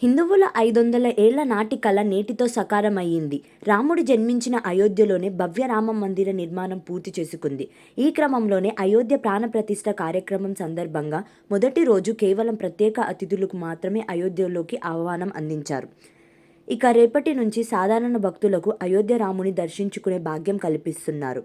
హిందువుల 500 ఏళ్ల నాటి కల నేటితో సాకారమయ్యింది. రాముడు జన్మించిన అయోధ్యలోనే భవ్య రామ మందిర నిర్మాణం పూర్తి చేసుకుంది. ఈ క్రమంలోనే అయోధ్య ప్రాణప్రతిష్ఠ కార్యక్రమం సందర్భంగా మొదటి రోజు కేవలం ప్రత్యేక అతిథులకు మాత్రమే అయోధ్యలోకి ఆహ్వానం అందించారు. ఇక రేపటి నుంచి సాధారణ భక్తులకు అయోధ్య రాముని దర్శించుకునే భాగ్యం కల్పిస్తున్నారు.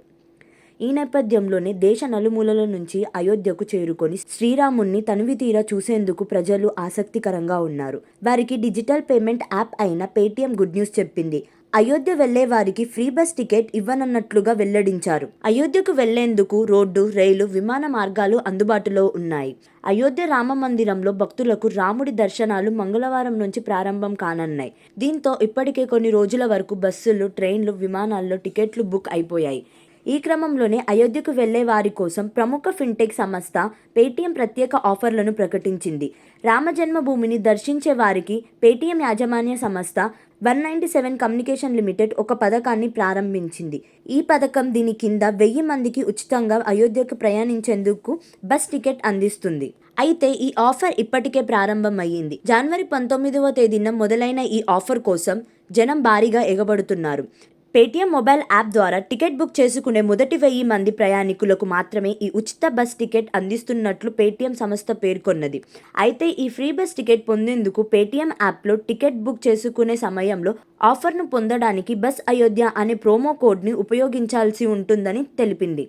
ఈ నేపథ్యంలోనే దేశ నలుమూలల నుంచి అయోధ్యకు చేరుకొని శ్రీరాముణ్ణి తనివితీరా చూసేందుకు ప్రజలు ఆసక్తికరంగా ఉన్నారు. వారికి డిజిటల్ పేమెంట్ యాప్ అయిన పేటీఎం గుడ్ న్యూస్ చెప్పింది. అయోధ్య వెళ్లే వారికి ఫ్రీ బస్ టికెట్ ఇవ్వనున్నట్లుగా వెల్లడించారు. అయోధ్యకు వెళ్లేందుకు రోడ్డు, రైలు, విమాన మార్గాలు అందుబాటులో ఉన్నాయి. అయోధ్య రామ మందిరంలో భక్తులకు రాముడి దర్శనాలు మంగళవారం నుంచి ప్రారంభం కానున్నాయి. దీంతో ఇప్పటికే కొన్ని రోజుల వరకు బస్సులు, ట్రైన్లు, విమానాల్లో టికెట్లు బుక్ అయిపోయాయి. ఈ క్రమంలోనే అయోధ్యకు వెళ్లే వారి కోసం ప్రముఖ ఫిన్టెక్ సంస్థ పేటీఎం ప్రత్యేక ఆఫర్లను ప్రకటించింది. రామజన్మభూమిని దర్శించే వారికి పేటీఎం యాజమాన్య సంస్థ 197 కమ్యూనికేషన్ లిమిటెడ్ ఒక పథకాన్ని ప్రారంభించింది. ఈ పథకం దీని కింద 1000 మందికి ఉచితంగా అయోధ్యకు ప్రయాణించేందుకు బస్ టికెట్ అందిస్తుంది. అయితే ఈ ఆఫర్ ఇప్పటికే ప్రారంభమయ్యింది. జనవరి 19వ తేదీన మొదలైన ఈ ఆఫర్ కోసం జనం భారీగా ఎగబడుతున్నారు. పేటీఎం మొబైల్ యాప్ ద్వారా టికెట్ బుక్ చేసుకునే మొదటి 1000 మంది ప్రయాణికులకు మాత్రమే ఈ ఉచిత బస్ టికెట్ అందిస్తున్నట్లు పేటీఎం సంస్థ పేర్కొన్నది. అయితే ఈ ఫ్రీ బస్ టికెట్ పొందేందుకు పేటీఎం యాప్లో టికెట్ బుక్ చేసుకునే సమయంలో ఆఫర్ను పొందడానికి బస్ అయోధ్య అనే ప్రోమో కోడ్ని ఉపయోగించాల్సి ఉంటుందని తెలిపింది.